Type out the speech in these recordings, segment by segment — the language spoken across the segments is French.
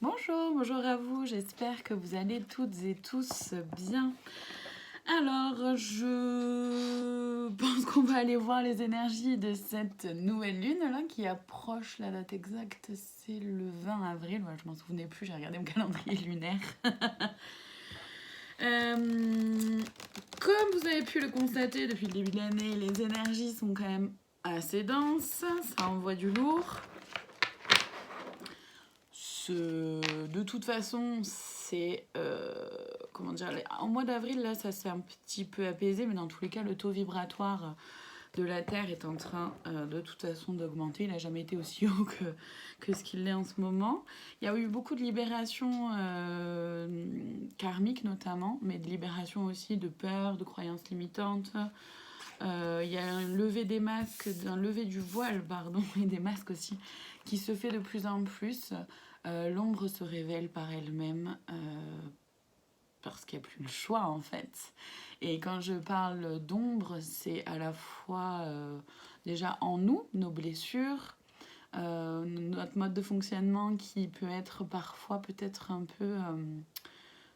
Bonjour à vous, j'espère que vous allez toutes et tous bien. Alors, je pense qu'on va aller voir les énergies de cette nouvelle lune là qui approche. La date exacte, c'est le 20 avril. Ouais, je m'en souvenais plus, j'ai regardé mon calendrier lunaire. Comme vous avez pu le constater depuis le début de l'année, les énergies sont quand même assez denses, ça envoie du lourd. De toute façon, c'est comment dire, en mois d'avril là, ça s'est un petit peu apaisé, mais dans tous les cas, le taux vibratoire de la Terre est en train de toute façon d'augmenter. Il n'a jamais été aussi haut que ce qu'il est en ce moment. Il y a eu beaucoup de libérations karmiques notamment, mais de libération aussi de peurs, de croyances limitantes. Il y a un lever des masques, un lever du voile, pardon, et des masques aussi, qui se fait de plus en plus. L'ombre se révèle par elle-même parce qu'il n'y a plus le choix en fait. Et quand je parle d'ombre, c'est à la fois déjà en nous, nos blessures, notre mode de fonctionnement qui peut être parfois peut-être un peu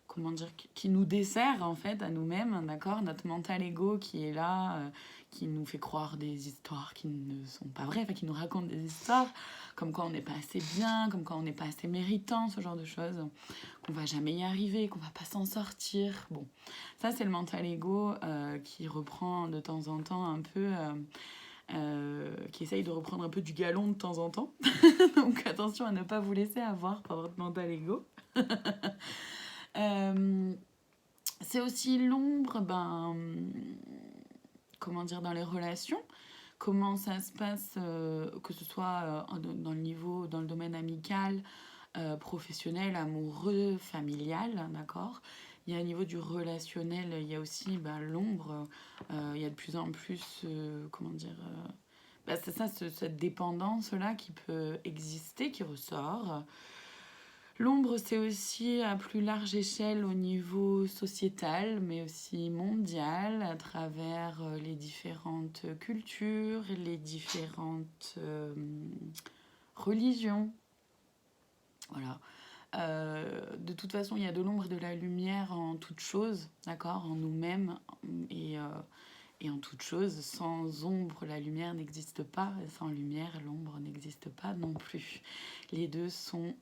comment dire, qui nous dessert en fait à nous-mêmes, d'accord, notre mental ego qui est là, qui nous fait croire des histoires qui ne sont pas vraies, enfin qui nous raconte des histoires, comme quoi on n'est pas assez bien, comme quoi on n'est pas assez méritant, ce genre de choses, qu'on va jamais y arriver, qu'on va pas s'en sortir. Bon, ça c'est le mental ego qui reprend de temps en temps un peu, qui essaye de reprendre un peu du galon de temps en temps. Donc attention à ne pas vous laisser avoir par votre mental ego. C'est aussi l'ombre, comment dire, dans les relations. Comment ça se passe, que ce soit dans le niveau, dans le domaine amical, professionnel, amoureux, familial, d'accord. Il y a au niveau du relationnel, il y a aussi l'ombre. Il y a de plus en plus, comment dire, c'est ça, cette dépendance-là qui peut exister, qui ressort. L'ombre, c'est aussi à plus large échelle au niveau sociétal, mais aussi mondial, à travers les différentes cultures, les différentes religions. Voilà. De toute façon, il y a de l'ombre et de la lumière en toute chose, d'accord, en nous-mêmes et en toute chose. Sans ombre, la lumière n'existe pas, et sans lumière, l'ombre n'existe pas non plus. Les deux sont,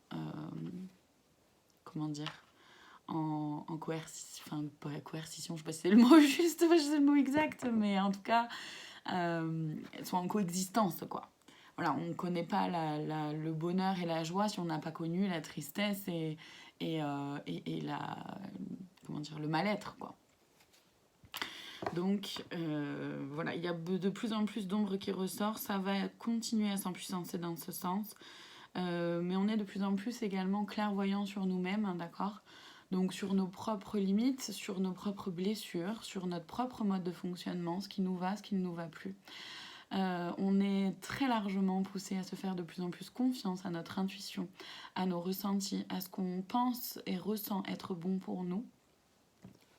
comment dire, en coercition, enfin pas coercition, je sais pas si c'est le mot juste, je sais le mot exact, mais en tout cas, elles sont en coexistence, quoi. Voilà, on ne connaît pas le bonheur et la joie si on n'a pas connu la tristesse et la, comment dire, le mal-être, quoi. Donc voilà, il y a de plus en plus d'ombre qui ressort, ça va continuer à s'empuissancer dans ce sens, mais on est de plus en plus également clairvoyant sur nous-mêmes, hein, d'accord. Donc sur nos propres limites, sur nos propres blessures, sur notre propre mode de fonctionnement, ce qui nous va, ce qui ne nous va plus. On est très largement poussé à se faire de plus en plus confiance à notre intuition, à nos ressentis, à ce qu'on pense et ressent être bon pour nous,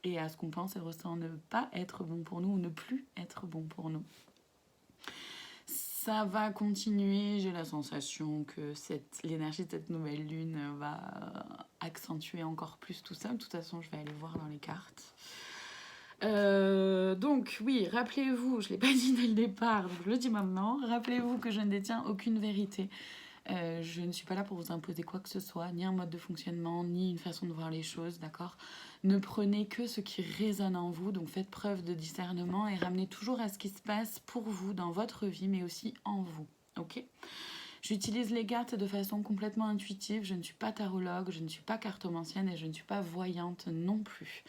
et à ce qu'on pense et ressent ne pas être bon pour nous ou ne plus être bon pour nous. Ça va continuer, j'ai la sensation que l'énergie de cette nouvelle lune va accentuer encore plus tout ça. De toute façon, je vais aller voir dans les cartes. Donc oui, rappelez-vous, je ne l'ai pas dit dès le départ, donc je le dis maintenant, rappelez-vous que je ne détiens aucune vérité. Je ne suis pas là pour vous imposer quoi que ce soit, ni un mode de fonctionnement, ni une façon de voir les choses, d'accord. Ne prenez que ce qui résonne en vous, donc faites preuve de discernement et ramenez toujours à ce qui se passe pour vous dans votre vie, mais aussi en vous, ok. J'utilise les cartes de façon complètement intuitive, je ne suis pas tarologue, je ne suis pas cartomancienne et je ne suis pas voyante non plus.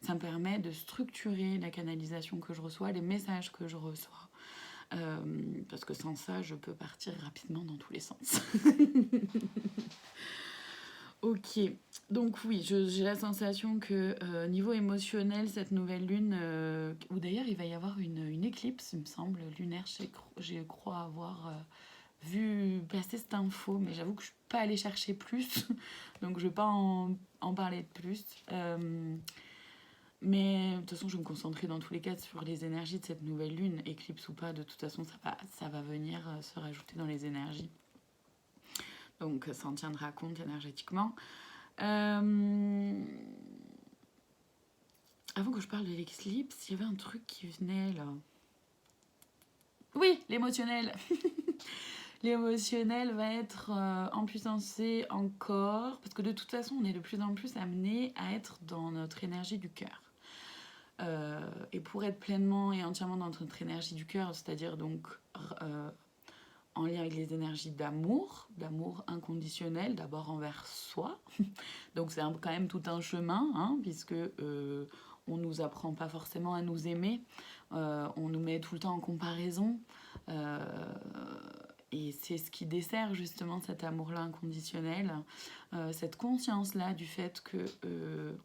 Ça me permet de structurer la canalisation que je reçois, les messages que je reçois. Parce que sans ça, je peux partir rapidement dans tous les sens. Ok, donc oui, j'ai la sensation que niveau émotionnel, cette nouvelle lune, où d'ailleurs il va y avoir une éclipse, il me semble, lunaire, je crois avoir vu passer cette info, mais j'avoue que je ne suis pas allée chercher plus, donc je ne vais pas en parler de plus. Mais de toute façon, je vais me concentrer dans tous les cas sur les énergies de cette nouvelle lune, éclipse ou pas, de toute façon, ça va venir se rajouter dans les énergies. donc ça en tiendra compte énergétiquement. Avant que je parle de l'éclipse, il y avait un truc qui venait là. Oui, l'émotionnel. L'émotionnel va être empuissancé encore, parce que de toute façon, on est de plus en plus amené à être dans notre énergie du cœur. Et pour être pleinement et entièrement dans notre énergie du cœur, c'est-à-dire donc en lien avec les énergies d'amour inconditionnel, d'abord envers soi. Donc c'est quand même tout un chemin, hein, puisque on nous apprend pas forcément à nous aimer, on nous met tout le temps en comparaison, et c'est ce qui dessert justement cet amour-là inconditionnel, cette conscience-là du fait que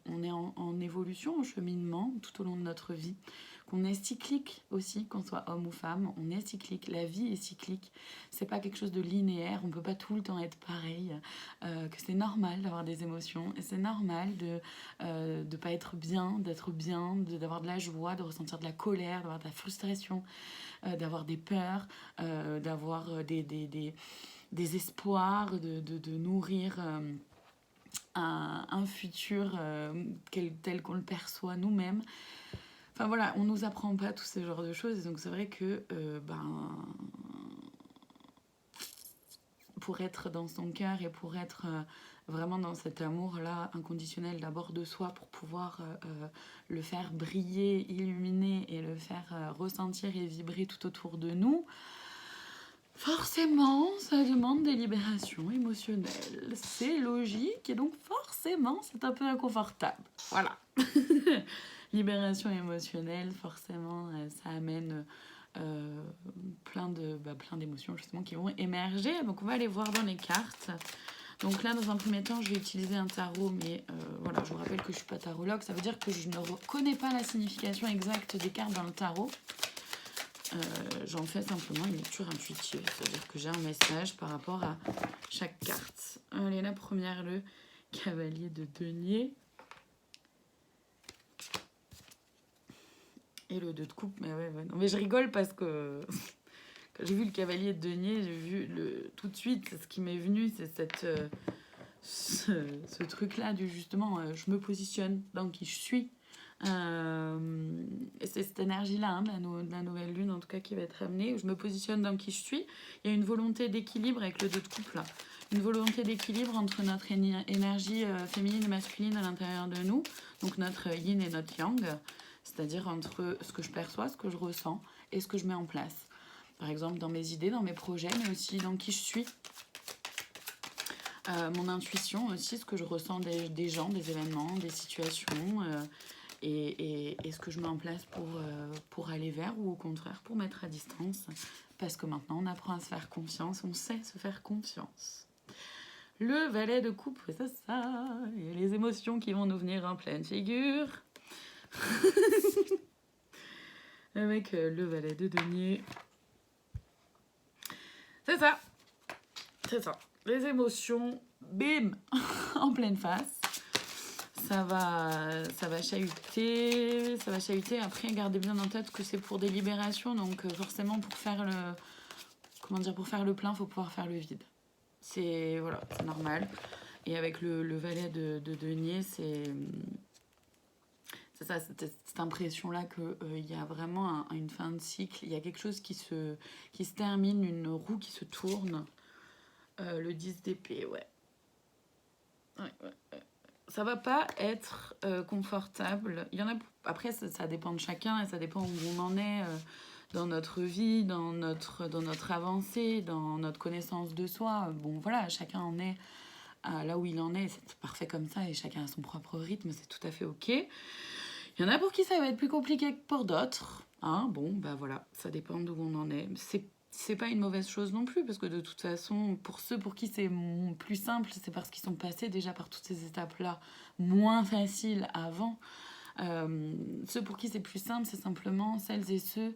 on est en évolution, en cheminement tout au long de notre vie, qu'on est cyclique aussi, qu'on soit homme ou femme, on est cyclique, la vie est cyclique, c'est pas quelque chose de linéaire, on peut pas tout le temps être pareil, que c'est normal d'avoir des émotions, et c'est normal de pas être bien, d'être bien, d'avoir de la joie, de ressentir de la colère, d'avoir de la frustration, d'avoir des peurs, d'avoir des espoirs, de nourrir un futur tel qu'on le perçoit nous-mêmes. Enfin voilà, on nous apprend pas tous ces genres de choses, donc c'est vrai que pour être dans son cœur et pour être vraiment dans cet amour-là inconditionnel d'abord de soi, pour pouvoir le faire briller, illuminer et le faire ressentir et vibrer tout autour de nous, forcément, ça demande des libérations émotionnelles. C'est logique et donc forcément, c'est un peu inconfortable. Voilà. Libération émotionnelle, forcément, ça amène plein d'émotions justement qui vont émerger. Donc on va aller voir dans les cartes. Donc là, dans un premier temps, je vais utiliser un tarot, mais voilà, je vous rappelle que je ne suis pas tarologue. Ça veut dire que je ne reconnais pas la signification exacte des cartes dans le tarot. J'en fais simplement une lecture intuitive, c'est-à-dire que j'ai un message par rapport à chaque carte. Allez, la première, le cavalier de denier. Et le 2 de coupe, mais ouais, non, mais je rigole parce que quand j'ai vu le cavalier de denier, j'ai vu tout de suite, ce qui m'est venu, c'est ce truc-là du justement, je me positionne dans qui je suis. Et c'est cette énergie-là, hein, de la nouvelle lune, en tout cas, qui va être amenée, où je me positionne dans qui je suis. Il y a une volonté d'équilibre avec le 2 de coupe, là. Une volonté d'équilibre entre notre énergie féminine et masculine à l'intérieur de nous, donc notre yin et notre yang, c'est-à-dire entre ce que je perçois, ce que je ressens et ce que je mets en place. Par exemple, dans mes idées, dans mes projets, mais aussi dans qui je suis. Mon intuition aussi, ce que je ressens des gens, des événements, des situations, et ce que je mets en place pour aller vers ou au contraire pour mettre à distance. Parce que maintenant, on apprend à se faire confiance, on sait se faire confiance. Le valet de coupe, c'est ça. Il y a les émotions qui vont nous venir en pleine figure. Avec le valet de denier. C'est ça. C'est ça. Les émotions, bim, en pleine face. Ça va chahuter. Après, gardez bien en tête que c'est pour des libérations. Donc forcément, pour faire le plein, il faut pouvoir faire le vide. C'est normal. Et avec le valet de denier, c'est ça, cette impression-là qu'il y a vraiment une fin de cycle. Il y a quelque chose qui se termine, une roue qui se tourne. Le 10 d'épée, ouais. Ça va pas être confortable. Il y en a, après, ça dépend de chacun et ça dépend où on en est dans notre vie, dans notre avancée, dans notre connaissance de soi. Bon, voilà, chacun en est là où il en est. C'est parfait comme ça et chacun a son propre rythme. C'est tout à fait OK. Il y en a pour qui ça va être plus compliqué que pour d'autres. Hein, bon, bah voilà, ça dépend d'où on en est. C'est pas une mauvaise chose non plus, parce que de toute façon, pour ceux pour qui c'est plus simple, c'est parce qu'ils sont passés déjà par toutes ces étapes-là moins faciles avant. Ceux pour qui c'est plus simple, c'est simplement celles et ceux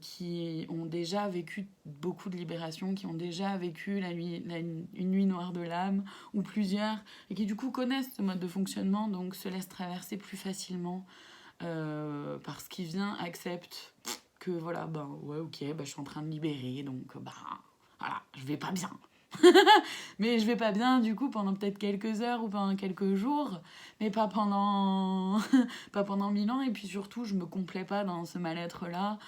qui ont déjà vécu beaucoup de libération, qui ont déjà vécu une nuit noire de l'âme, ou plusieurs, et qui du coup connaissent ce mode de fonctionnement, donc se laissent traverser plus facilement par ce qui vient, acceptent que voilà, ouais, ok, je suis en train de libérer, donc voilà, je vais pas bien. Mais je vais pas bien du coup pendant peut-être quelques heures ou pendant quelques jours, mais pas pendant pas pendant 1000 ans. Et puis surtout, je me complais pas dans ce mal-être-là.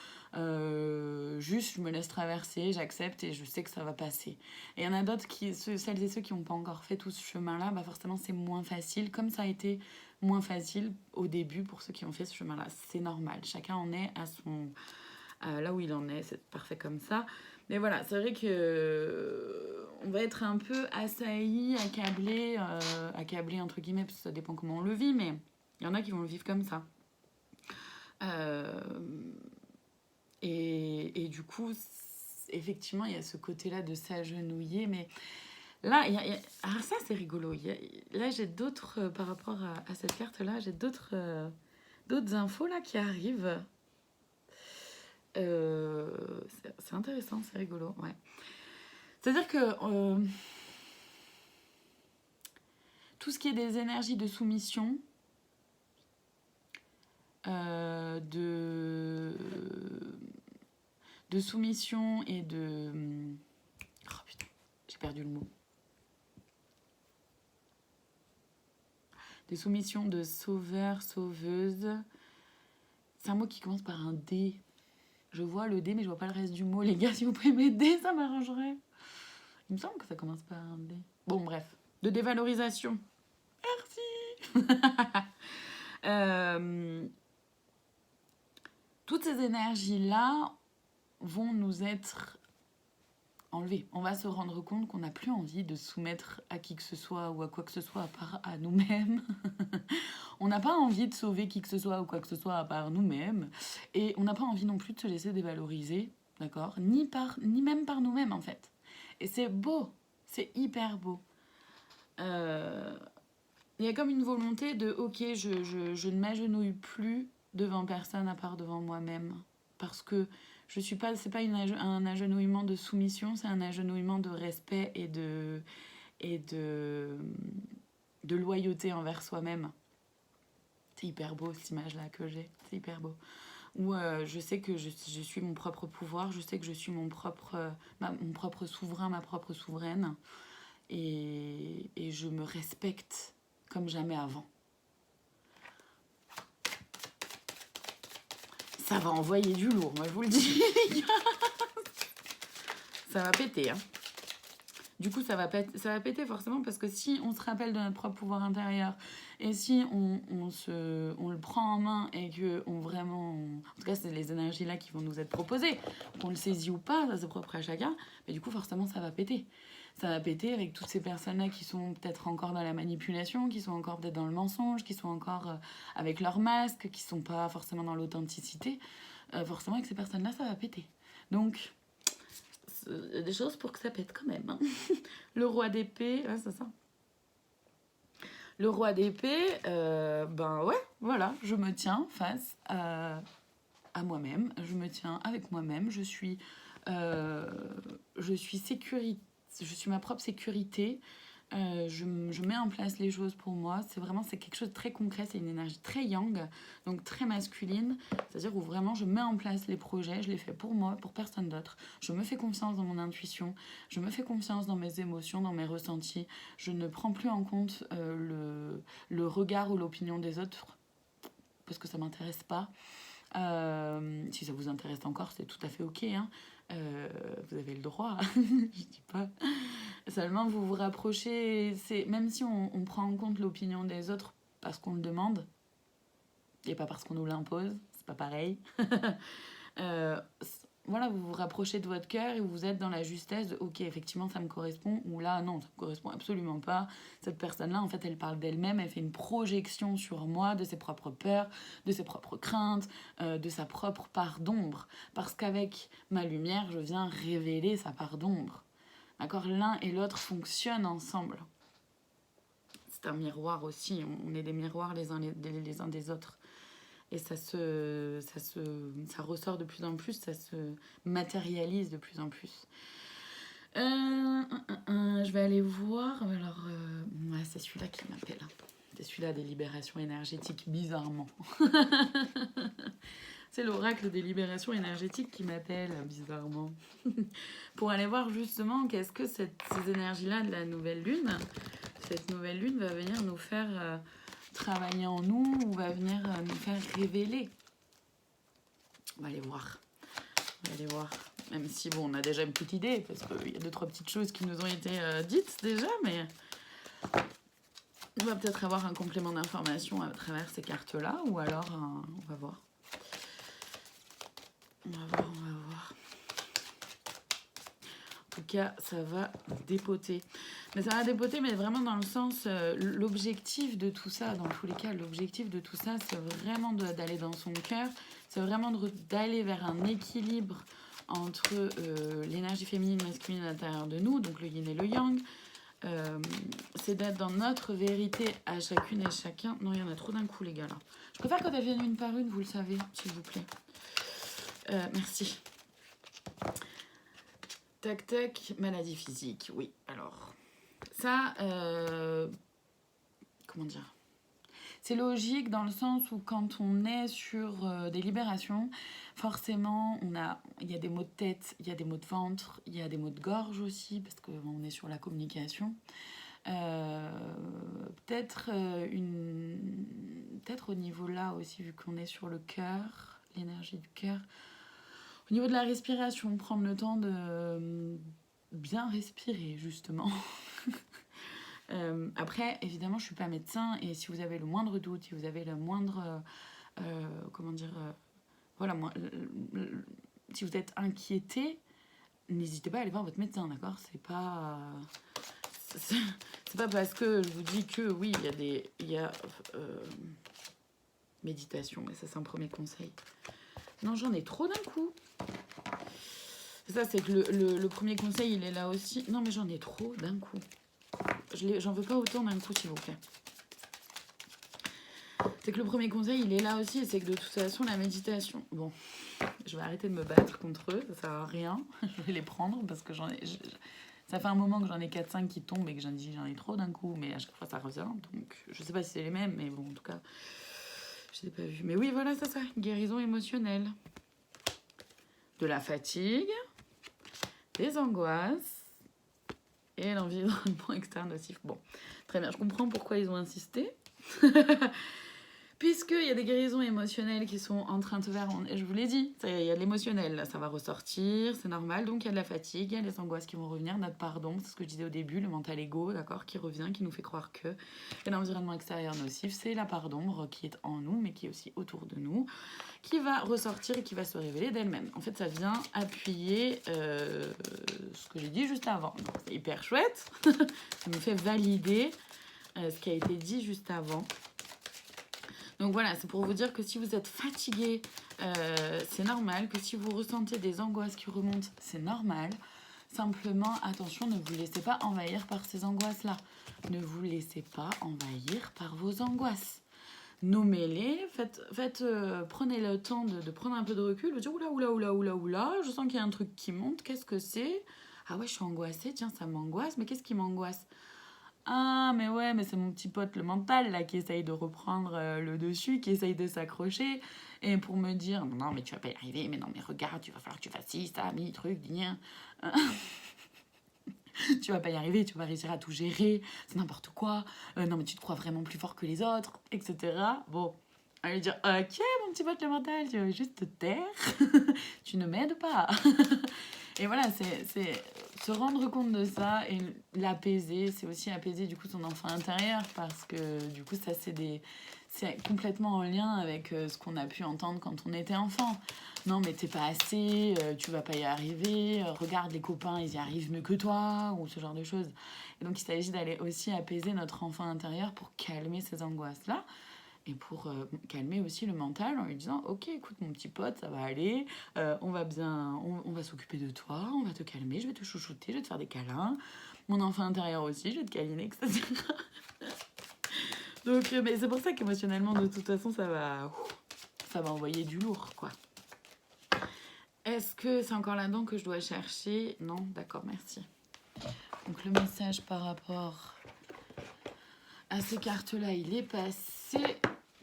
Juste, je me laisse traverser, j'accepte et je sais que ça va passer. Et il y en a d'autres celles et ceux qui n'ont pas encore fait tout ce chemin-là, bah forcément c'est moins facile, comme ça a été moins facile au début pour ceux qui ont fait ce chemin-là. C'est normal, chacun en est à son là où il en est, c'est parfait comme ça. Mais voilà, c'est vrai que on va être un peu assailli, accablé entre guillemets, parce que ça dépend comment on le vit, mais il y en a qui vont le vivre comme ça. Et du coup, effectivement, il y a ce côté-là de s'agenouiller, mais là, alors ça c'est rigolo. Là, j'ai d'autres, par rapport à cette carte-là, j'ai d'autres infos là qui arrivent. C'est intéressant, c'est rigolo, ouais. C'est-à-dire que tout ce qui est des énergies de soumission, de soumission et de... Oh putain, j'ai perdu le mot. Des soumissions de sauveur, sauveuse. C'est un mot qui commence par un D. Je vois le D, mais je vois pas le reste du mot. Les gars, si vous pouvez m'aider, ça m'arrangerait. Il me semble que ça commence par un D. Bon, bref. De dévalorisation. Merci. Toutes ces énergies-là vont nous être enlevées. On va se rendre compte qu'on n'a plus envie de soumettre à qui que ce soit ou à quoi que ce soit à part à nous-mêmes. On n'a pas envie de sauver qui que ce soit ou quoi que ce soit à part nous-mêmes. Et on n'a pas envie non plus de se laisser dévaloriser, d'accord, ni même par nous-mêmes, en fait. Et c'est beau, c'est hyper beau. Il y a comme une volonté de, ok, je ne m'agenouille plus devant personne à part devant moi-même. Parce que je suis pas, c'est pas un agenouillement de soumission, c'est un agenouillement de respect et de loyauté envers soi-même. C'est hyper beau cette image-là que j'ai, c'est hyper beau. Où je sais que je suis mon propre pouvoir, je sais que je suis mon propre souverain, ma propre souveraine. Et je me respecte comme jamais avant. Ça va envoyer du lourd, moi je vous le dis, les gars. Ça va péter, hein. Du coup, ça va péter forcément parce que si on se rappelle de notre propre pouvoir intérieur et si on le prend en main et qu'on vraiment... En tout cas, c'est les énergies-là qui vont nous être proposées. Qu'on le saisit ou pas, ça c'est propre à chacun. Mais du coup, forcément, ça va péter. Ça va péter avec toutes ces personnes-là qui sont peut-être encore dans la manipulation, qui sont encore peut-être dans le mensonge, qui sont encore avec leur masque, qui sont pas forcément dans l'authenticité. Forcément, avec ces personnes-là, ça va péter. Donc... des choses pour que ça pète quand même. Hein. Le roi d'épée, ouais, c'est ça. Le roi d'épée, ben ouais, voilà, je me tiens face à moi-même, je me tiens avec moi-même, je suis ma propre sécurité. Je mets en place les choses pour moi. C'est quelque chose de très concret. C'est une énergie très yang, donc très masculine. C'est-à-dire où vraiment je mets en place les projets, je les fais pour moi, pour personne d'autre. Je me fais confiance dans mon intuition, je me fais confiance dans mes émotions, dans mes ressentis. Je ne prends plus en compte le regard ou l'opinion des autres parce que ça m'intéresse pas. Si ça vous intéresse encore, c'est tout à fait ok. Hein. Vous avez le droit, je dis pas. Seulement, vous vous rapprochez, même si on prend en compte l'opinion des autres parce qu'on le demande, et pas parce qu'on nous l'impose, c'est pas pareil. Voilà, vous vous rapprochez de votre cœur et vous êtes dans la justesse de ok, effectivement, ça me correspond, ou là, non, ça me correspond absolument pas. Cette personne-là, en fait, elle parle d'elle-même, elle fait une projection sur moi, de ses propres peurs, de ses propres craintes, de sa propre part d'ombre. Parce qu'avec ma lumière, je viens révéler sa part d'ombre. D'accord, l'un et l'autre fonctionnent ensemble. C'est un miroir aussi, on est des miroirs les uns des autres. Et ça ressort de plus en plus, ça se matérialise de plus en plus. Je vais aller voir. Alors, ouais, c'est celui-là qui m'appelle. C'est celui-là des libérations énergétiques, bizarrement. C'est l'oracle des libérations énergétiques qui m'appelle, bizarrement. Pour aller voir justement qu'est-ce que ces énergies-là de la nouvelle lune, cette nouvelle lune va venir nous faire travailler en nous ou va venir nous faire révéler. On va aller voir. On va aller voir. Même si, bon, on a déjà une petite idée, parce qu'il y a 2-3 petites choses qui nous ont été dites déjà, mais on va peut-être avoir un complément d'information à travers ces cartes-là, ou alors, on va voir. On va voir. En tout cas, ça va dépoter. Mais ça va dépoter, mais vraiment dans le sens, l'objectif de tout ça, dans tous les cas, l'objectif de tout ça, c'est vraiment d'aller dans son cœur, c'est vraiment d'aller vers un équilibre entre l'énergie féminine et masculine à l'intérieur de nous, donc le yin et le yang. C'est d'être dans notre vérité à chacune et chacun. Non, il y en a trop d'un coup, les gars, là. Je préfère quand elles viennent une par une, vous le savez, s'il vous plaît. Merci. Tac, tac, maladie physique, oui. Alors, ça, comment dire ? C'est logique dans le sens où quand on est sur des libérations, forcément, il y a des maux de tête, il y a des maux de ventre, il y a des maux de gorge aussi, parce qu'on est sur la communication. Peut-être au niveau là aussi, vu qu'on est sur le cœur, l'énergie du cœur. Au niveau de la respiration, prendre le temps de bien respirer, justement. Après, évidemment, je ne suis pas médecin et si vous avez le moindre doute, si vous avez le moindre... si vous êtes inquiété, n'hésitez pas à aller voir votre médecin, d'accord ? C'est pas parce que je vous dis que oui, il y a méditation, mais ça c'est un premier conseil. Non, j'en ai trop d'un coup. Ça, c'est que le premier conseil, il est là aussi. Non, mais j'en ai trop d'un coup. J'en veux pas autant d'un coup, s'il vous plaît. C'est que le premier conseil, il est là aussi, et c'est que de toute façon, la méditation... Bon, je vais arrêter de me battre contre eux, ça sert à rien. Je vais les prendre, parce que ça fait un moment que j'en ai 4-5 qui tombent, et que j'en ai trop d'un coup, mais à chaque fois, ça revient. Donc, je sais pas si c'est les mêmes, mais bon, en tout cas, je les ai pas vus. Mais oui, voilà, c'est ça, guérison émotionnelle. De la fatigue, des angoisses, et l'environnement externe nocif. Bon, très bien, je comprends pourquoi ils ont insisté. Puisqu'il y a des guérisons émotionnelles qui sont en train de faire... Je vous l'ai dit, il y a de l'émotionnel, là, ça va ressortir, c'est normal. Donc il y a de la fatigue, il y a des angoisses qui vont revenir, notre pardon, c'est ce que je disais au début, le mental ego, d'accord, qui revient, qui nous fait croire que... Et l'environnement extérieur nocif, c'est la part d'ombre qui est en nous, mais qui est aussi autour de nous, qui va ressortir et qui va se révéler d'elle-même. En fait, ça vient appuyer ce que j'ai dit juste avant. Donc, c'est hyper chouette, ça me fait valider ce qui a été dit juste avant. Donc voilà, c'est pour vous dire que si vous êtes fatigué, c'est normal. Que si vous ressentez des angoisses qui remontent, c'est normal. Simplement, attention, ne vous laissez pas envahir par ces angoisses-là. Ne vous laissez pas envahir par vos angoisses. Nommez-les, prenez le temps de prendre un peu de recul, de dire oula, je sens qu'il y a un truc qui monte, qu'est-ce que c'est ? Ah ouais, je suis angoissée, tiens, ça m'angoisse, mais qu'est-ce qui m'angoisse ? Ah, mais ouais, mais c'est mon petit pote, le mental, là, qui essaye de reprendre le dessus, qui essaye de s'accrocher, et pour me dire, non, mais tu vas pas y arriver, mais non, mais regarde, il va falloir que tu fasses ci, ça, truc, rien. Tu vas pas y arriver, tu vas réussir à tout gérer, c'est n'importe quoi, non, mais tu te crois vraiment plus fort que les autres, etc. Bon, à lui dire, ok, mon petit pote, le mental, tu vas juste te taire, tu ne m'aides pas. Et voilà, c'est se rendre compte de ça et l'apaiser, c'est aussi apaiser du coup son enfant intérieur parce que du coup ça c'est complètement en lien avec ce qu'on a pu entendre quand on était enfant. Non mais t'es pas assez, tu vas pas y arriver, regarde les copains ils y arrivent mieux que toi ou ce genre de choses. Et donc il s'agit d'aller aussi apaiser notre enfant intérieur pour calmer ces angoisses-là. Et pour calmer aussi le mental en lui disant ok écoute mon petit pote ça va aller, on va s'occuper de toi, on va te calmer, je vais te chouchouter, je vais te faire des câlins, mon enfant intérieur aussi, je vais te câliner, etc. Donc mais c'est pour ça qu'émotionnellement de toute façon ça va envoyer du lourd quoi. Est-ce que c'est encore là-dedans que je dois chercher ? Non, d'accord, merci. Donc le message par rapport à ces cartes-là, il est passé.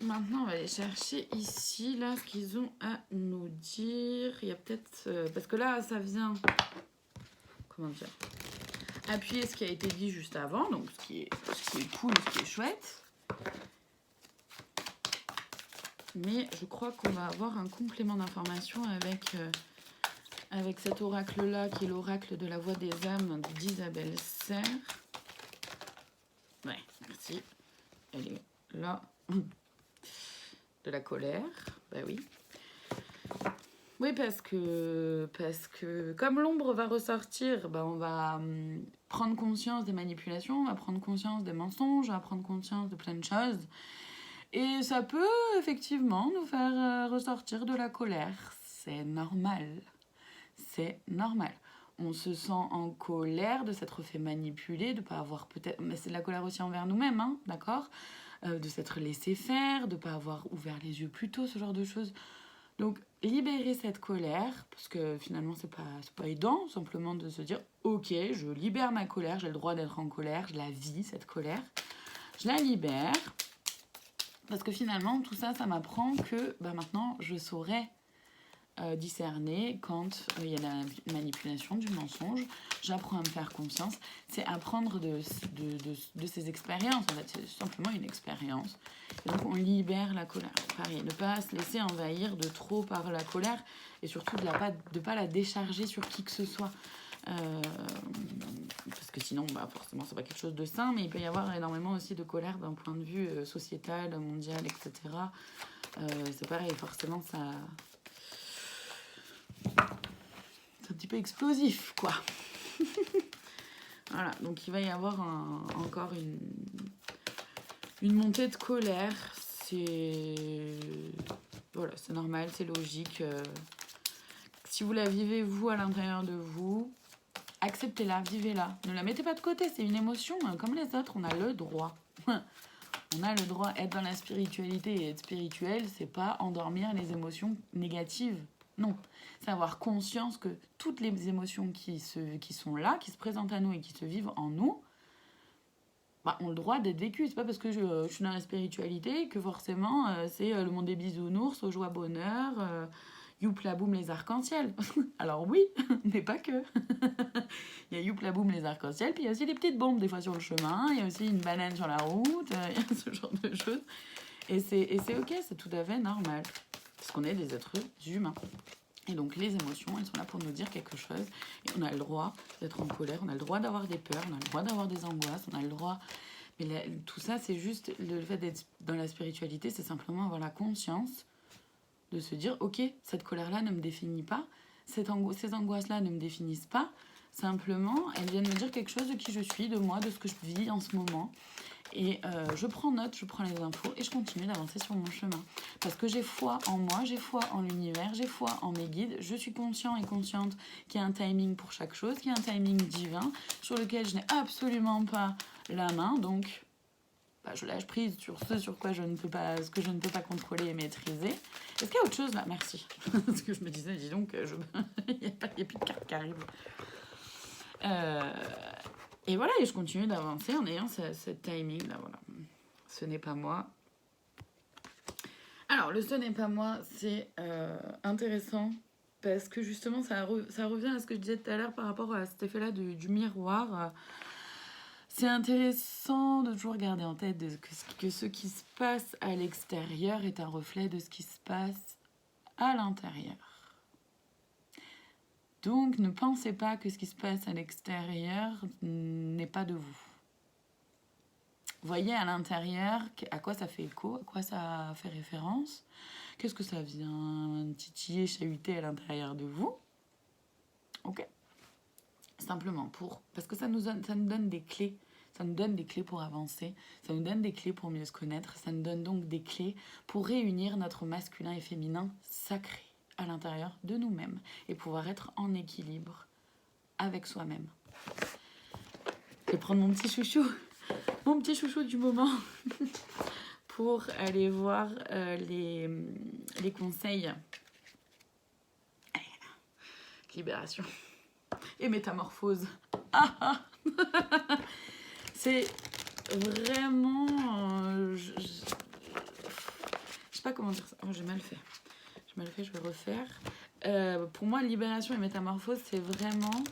Maintenant, on va aller chercher ici, là, ce qu'ils ont à nous dire. Il y a peut-être... parce que là, ça vient... Comment dire, appuyer ce qui a été dit juste avant, donc ce qui est cool, ce qui est chouette. Mais je crois qu'on va avoir un complément d'information avec cet oracle-là, qui est l'oracle de la voix des âmes d'Isabelle Serre. Ouais, merci. Elle est là. De la colère, bah oui. Oui, parce que comme l'ombre va ressortir, bah on va prendre conscience des manipulations, on va prendre conscience des mensonges, on va prendre conscience de plein de choses. Et ça peut effectivement nous faire ressortir de la colère. C'est normal. C'est normal. On se sent en colère de s'être fait manipuler, de pas avoir peut-être... Mais c'est de la colère aussi envers nous-mêmes, hein, d'accord, de s'être laissé faire, de pas avoir ouvert les yeux plus tôt, ce genre de choses. Donc, libérer cette colère, parce que finalement, c'est pas aidant, simplement de se dire « Ok, je libère ma colère, j'ai le droit d'être en colère, je la vis, cette colère. Je la libère. » Parce que finalement, tout ça, ça m'apprend que maintenant, je saurais discerner quand il y a la manipulation, du mensonge. J'apprends à me faire confiance. C'est apprendre de ces expériences. En fait, c'est simplement une expérience. Et donc, on libère la colère. Pareil, ne pas se laisser envahir de trop par la colère et surtout de pas la décharger sur qui que ce soit. Parce que sinon, forcément, c'est pas quelque chose de sain, mais il peut y avoir énormément aussi de colère d'un point de vue sociétal, mondial, etc. C'est pareil, forcément, ça... C'est un petit peu explosif, quoi. Voilà, donc il va y avoir encore une montée de colère. Voilà, c'est normal, c'est logique. Si vous la vivez, vous, à l'intérieur de vous, acceptez-la, vivez-la. Ne la mettez pas de côté, c'est une émotion comme les autres, on a le droit. On a le droit d'être dans la spiritualité et être spirituel, c'est pas endormir les émotions négatives. Non, c'est avoir conscience que toutes les émotions qui sont là, qui se présentent à nous et qui se vivent en nous, ont le droit d'être vécues. C'est pas parce que je suis dans la spiritualité que forcément c'est le monde des bisounours, aux joies bonheur, youpla boum les arcs-en-ciel. Alors oui, mais pas que. Il y a youpla boum les arcs-en-ciel, puis il y a aussi des petites bombes des fois sur le chemin, il y a aussi une banane sur la route, il y a ce genre de choses. Et c'est ok, c'est tout à fait normal. Parce qu'on est des êtres humains. Et donc les émotions, elles sont là pour nous dire quelque chose. Et on a le droit d'être en colère, on a le droit d'avoir des peurs, on a le droit d'avoir des angoisses, on a le droit... Mais tout ça, c'est juste le fait d'être dans la spiritualité, c'est simplement avoir la conscience de se dire, ok, cette colère-là ne me définit pas, ces angoisses-là ne me définissent pas, simplement, elles viennent me dire quelque chose de qui je suis, de moi, de ce que je vis en ce moment. Et je prends note, je prends les infos et je continue d'avancer sur mon chemin. Parce que j'ai foi en moi, j'ai foi en l'univers, j'ai foi en mes guides. Je suis conscient et consciente qu'il y a un timing pour chaque chose, qu'il y a un timing divin sur lequel je n'ai absolument pas la main. Donc, je lâche prise sur ce sur quoi je ne peux pas, ce que je ne peux pas contrôler et maîtriser. Est-ce qu'il y a autre chose là? Merci. Parce que je me disais, dis donc, il n'y a plus de cartes qui arrivent. Et voilà, et je continue d'avancer en ayant ce timing là, voilà. Ce n'est pas moi. Alors, le ce n'est pas moi, c'est intéressant parce que justement, ça revient à ce que je disais tout à l'heure par rapport à cet effet-là du miroir. C'est intéressant de toujours garder en tête que ce qui se passe à l'extérieur est un reflet de ce qui se passe à l'intérieur. Donc, ne pensez pas que ce qui se passe à l'extérieur n'est pas de vous. Voyez à l'intérieur à quoi ça fait écho, à quoi ça fait référence, qu'est-ce que ça vient titiller, chahuter à l'intérieur de vous. Ok. Simplement parce que ça nous donne des clés. Ça nous donne des clés pour avancer, ça nous donne des clés pour mieux se connaître, ça nous donne donc des clés pour réunir notre masculin et féminin sacré à l'intérieur de nous-mêmes et pouvoir être en équilibre avec soi-même. Je vais prendre mon petit chouchou du moment pour aller voir les conseils. Libération et métamorphose. C'est vraiment... sais pas comment dire ça. Oh, j'ai mal fait. Je vais refaire. Pour moi, libération et métamorphose, c'est vraiment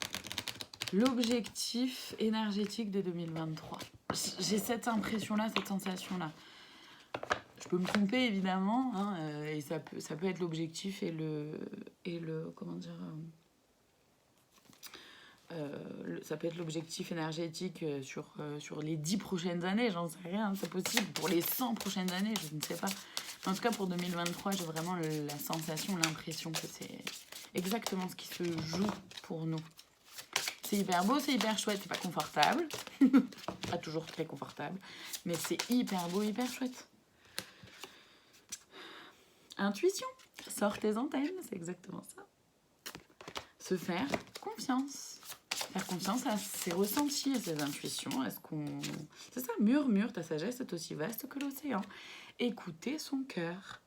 l'objectif énergétique de 2023. J'ai cette impression-là, cette sensation-là. Je peux me tromper, évidemment, hein, et ça peut être l'objectif et le comment dire... ça peut être l'objectif énergétique sur les 10 prochaines années, j'en sais rien, c'est possible. Pour les 100 prochaines années, je ne sais pas. Mais en tout cas, pour 2023, j'ai vraiment la sensation, l'impression que c'est exactement ce qui se joue pour nous. C'est hyper beau, c'est hyper chouette, c'est pas confortable. Pas toujours très confortable, mais c'est hyper beau, hyper chouette. Intuition, sors tes antennes, c'est exactement ça. Se faire confiance. Faire confiance à ses ressentis, à ses intuitions, à ce qu'on... C'est ça, murmure, ta sagesse est aussi vaste que l'océan. Écoutez son cœur.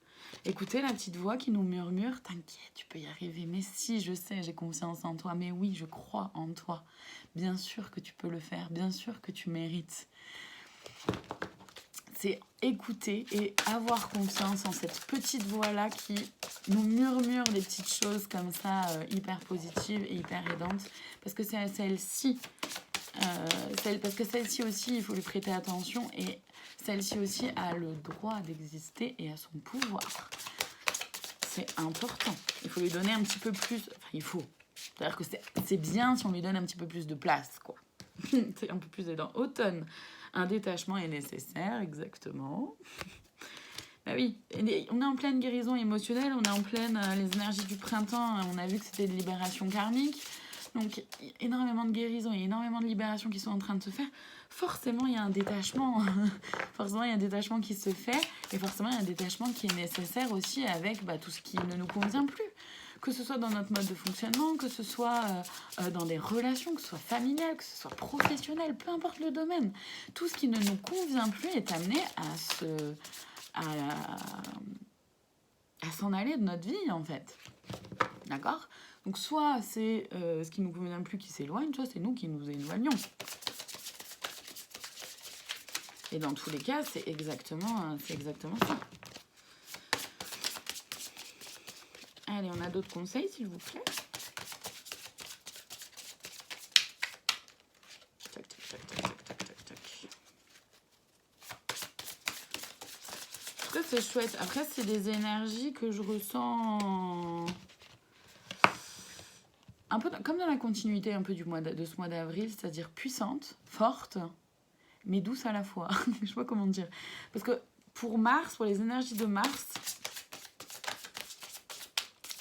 Écoutez la petite voix qui nous murmure, t'inquiète, tu peux y arriver. Mais si, je sais, j'ai confiance en toi. Mais oui, je crois en toi. Bien sûr que tu peux le faire, bien sûr que tu mérites. C'est écouter et avoir confiance en cette petite voix-là qui nous murmure des petites choses comme ça, hyper positives et hyper aidantes. Parce que c'est à celle-ci, parce que celle-ci aussi, il faut lui prêter attention. Et celle-ci aussi a le droit d'exister et a son pouvoir. C'est important. Il faut lui donner un petit peu plus... Enfin, il faut. C'est-à-dire que c'est bien si on lui donne un petit peu plus de place, quoi. C'est un peu plus aidant. Automne. Un détachement est nécessaire, exactement. Bah oui, on est en pleine guérison émotionnelle, on est en pleine les énergies du printemps, on a vu que c'était de libération karmique. Donc, il y a énormément de guérison, il y a énormément de libérations qui sont en train de se faire. Forcément, il y a un détachement. Forcément, il y a un détachement qui se fait. Et forcément, il y a un détachement qui est nécessaire aussi avec tout ce qui ne nous convient plus. Que ce soit dans notre mode de fonctionnement, que ce soit dans des relations, que ce soit familial, que ce soit professionnel, peu importe le domaine. Tout ce qui ne nous convient plus est amené à s'en aller de notre vie, en fait. D'accord ? Donc, soit c'est ce qui ne nous convient plus qui s'éloigne, soit c'est nous qui nous éloignons. Et dans tous les cas, c'est exactement ça. Allez, on a d'autres conseils, s'il vous plaît. Tac, tac, tac, tac, tac, tac, tac. En tout cas, c'est chouette. Après, c'est des énergies que je ressens un peu comme dans la continuité un peu de ce mois d'avril, c'est-à-dire puissante, forte, mais douce à la fois. Je sais pas comment dire. Parce que pour Mars, pour les énergies de Mars...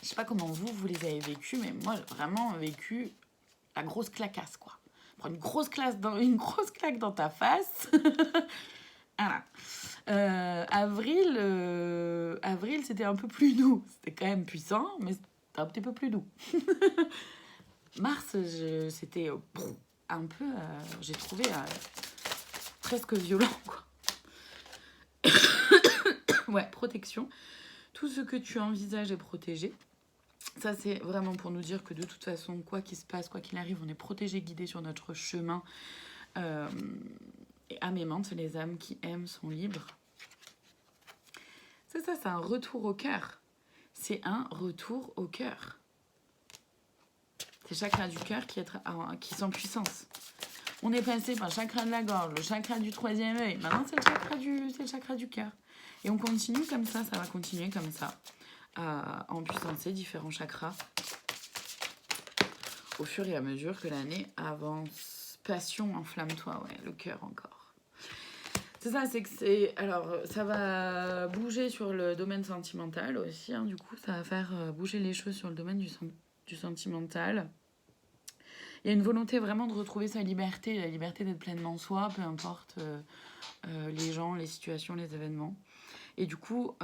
Je sais pas comment vous les avez vécues, mais moi, j'ai vraiment vécu la grosse clacasse, quoi. Prendre une grosse claque dans ta face. Voilà. Avril, c'était un peu plus doux. C'était quand même puissant, mais c'était un petit peu plus doux. Mars, c'était un peu... j'ai trouvé presque violent, quoi. Ouais, protection. Tout ce que tu envisages est protégé. Ça, c'est vraiment pour nous dire que de toute façon, quoi qu'il se passe, quoi qu'il arrive, on est protégé, guidé sur notre chemin. Et âmes aimantes, les âmes qui aiment sont libres. C'est ça, c'est un retour au cœur. C'est un retour au cœur. C'est le chakra du cœur qui est en puissance. On est passé par le chakra de la gorge, le chakra du troisième œil. Maintenant, c'est le chakra du cœur. Et on continue comme ça va continuer comme ça. À empuissancer différents chakras au fur et à mesure que l'année avance. Passion, enflamme-toi, ouais, le cœur encore. C'est ça, alors, ça va bouger sur le domaine sentimental aussi, hein, du coup, ça va faire bouger les choses sur le domaine du sentimental. Il y a une volonté vraiment de retrouver sa liberté, la liberté d'être pleinement soi, peu importe les gens, les situations, les événements. Et du coup,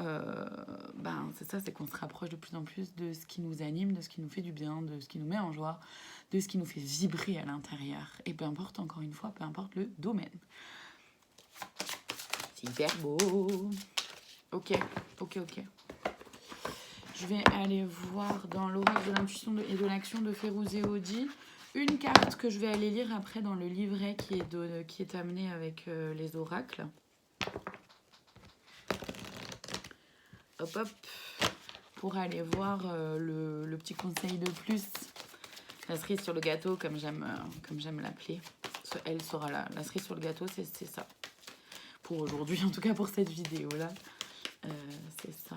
c'est ça, c'est qu'on se rapproche de plus en plus de ce qui nous anime, de ce qui nous fait du bien, de ce qui nous met en joie, de ce qui nous fait vibrer à l'intérieur. Et peu importe, encore une fois, peu importe le domaine. C'est hyper beau. Ok. Je vais aller voir dans l'oracle de l'intuition et de l'action de Férouzé Audi une carte que je vais aller lire après dans le livret qui est amené avec les oracles. hop hop, pour aller voir le petit conseil de plus. La cerise sur le gâteau, comme j'aime l'appeler. Elle sera là. La cerise sur le gâteau, c'est ça. Pour aujourd'hui, en tout cas pour cette vidéo-là. C'est ça.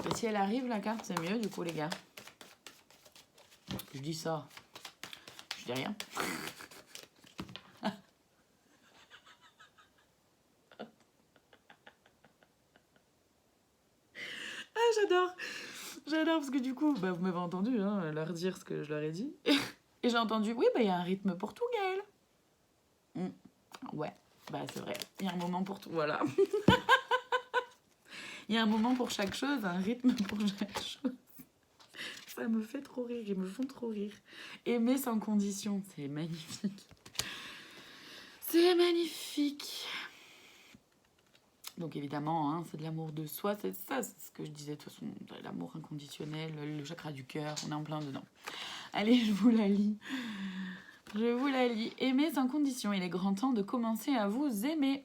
Et si elle arrive, la carte, c'est mieux, du coup, les gars. Je dis ça. Je dis rien. J'adore. J'adore parce que du coup, bah, vous m'avez entendu leur dire ce que je leur ai dit. Et j'ai entendu, oui, bah, y a un rythme pour tout, Gaëlle. Ouais, bah c'est vrai. Il y a un moment pour tout, voilà. Il y a un moment pour chaque chose, un rythme pour chaque chose. Ça me fait trop rire, ils me font trop rire. Aimer sans condition, c'est magnifique. C'est magnifique. Donc évidemment, hein, c'est de l'amour de soi, c'est ça, c'est ce que je disais de toute façon, l'amour inconditionnel, le chakra du cœur, on est en plein dedans. Allez, je vous la lis. Je vous la lis. Aimer sans condition, il est grand temps de commencer à vous aimer.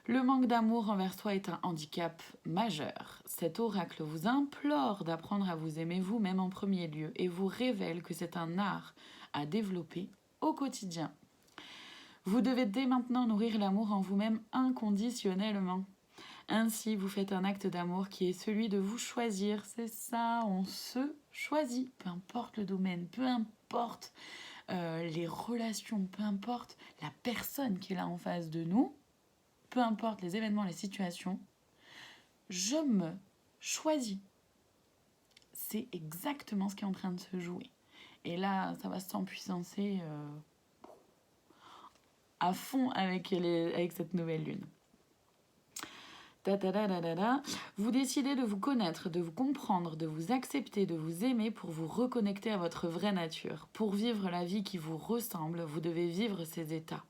Le manque d'amour envers soi est un handicap majeur. Cet oracle vous implore d'apprendre à vous aimer vous-même en premier lieu et vous révèle que c'est un art à développer au quotidien. Vous devez dès maintenant nourrir l'amour en vous-même inconditionnellement. Ainsi, vous faites un acte d'amour qui est celui de vous choisir. C'est ça, on se choisit. Peu importe le domaine, peu importe les relations, peu importe la personne qui est là en face de nous, peu importe les événements, les situations, je me choisis. C'est exactement ce qui est en train de se jouer. Et là, ça va s'empuissancer à fond avec cette nouvelle lune. Vous décidez de vous connaître, de vous comprendre, de vous accepter, de vous aimer pour vous reconnecter à votre vraie nature. Pour vivre la vie qui vous ressemble, vous devez vivre ces états.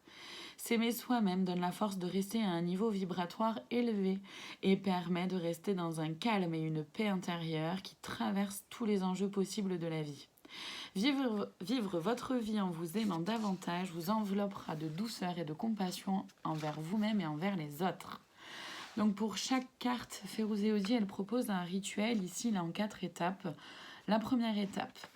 S'aimer soi-même donne la force de rester à un niveau vibratoire élevé et permet de rester dans un calme et une paix intérieure qui traverse tous les enjeux possibles de la vie. Vivre votre vie en vous aimant davantage vous enveloppera de douceur et de compassion envers vous-même et envers les autres. Donc pour chaque carte, Férouzé elle propose un rituel, ici, là, en 4 étapes. La première étape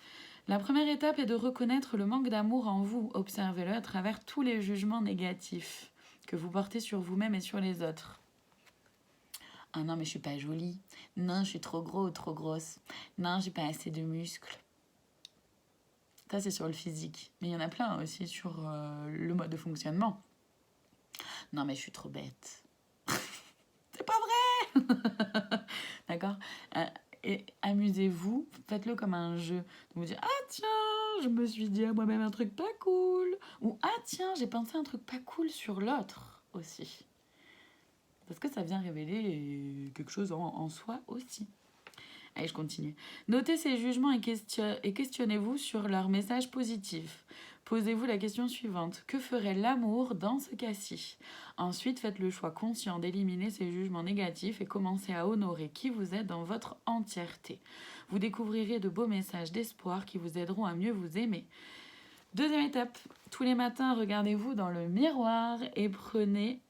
est de reconnaître le manque d'amour en vous. Observez-le à travers tous les jugements négatifs que vous portez sur vous-même et sur les autres. Ah non, mais je suis pas jolie. Non, je suis trop gros ou trop grosse. Non, j'ai pas assez de muscles. Ça, c'est sur le physique. Mais il y en a plein aussi sur le mode de fonctionnement. Non, mais je suis trop bête. C'est pas vrai. D'accord. Et amusez-vous, faites-le comme un jeu. De vous dire, ah tiens, je me suis dit à moi-même un truc pas cool. Ou ah tiens, j'ai pensé un truc pas cool sur l'autre aussi. Parce que ça vient révéler quelque chose en soi aussi. Allez, je continue. Notez ces jugements et questionnez-vous sur leur message positif. Posez-vous la question suivante. Que ferait l'amour dans ce cas-ci? Ensuite, faites le choix conscient d'éliminer ces jugements négatifs et commencez à honorer qui vous êtes dans votre entièreté. Vous découvrirez de beaux messages d'espoir qui vous aideront à mieux vous aimer. Deuxième étape. Tous les matins, regardez-vous dans le miroir et prenez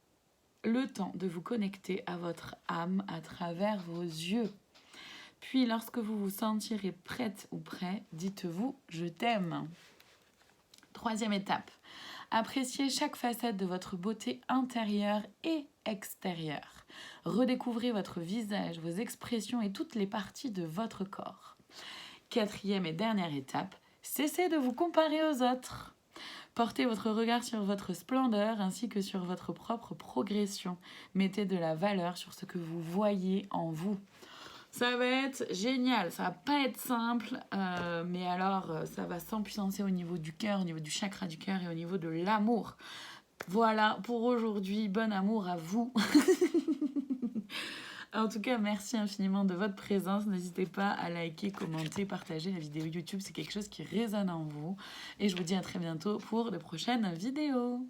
le temps de vous connecter à votre âme à travers vos yeux. Puis, lorsque vous vous sentirez prête ou prêt, dites-vous « je t'aime ». Troisième étape, appréciez chaque facette de votre beauté intérieure et extérieure. Redécouvrez votre visage, vos expressions et toutes les parties de votre corps. Quatrième et dernière étape, cessez de vous comparer aux autres. Portez votre regard sur votre splendeur ainsi que sur votre propre progression. Mettez de la valeur sur ce que vous voyez en vous. Ça va être génial, ça va pas être simple, mais alors ça va s'empuissancer au niveau du cœur, au niveau du chakra du cœur et au niveau de l'amour. Voilà pour aujourd'hui, bon amour à vous. En tout cas, merci infiniment de votre présence. N'hésitez pas à liker, commenter, partager la vidéo YouTube. C'est quelque chose qui résonne en vous. Et je vous dis à très bientôt pour de prochaines vidéos.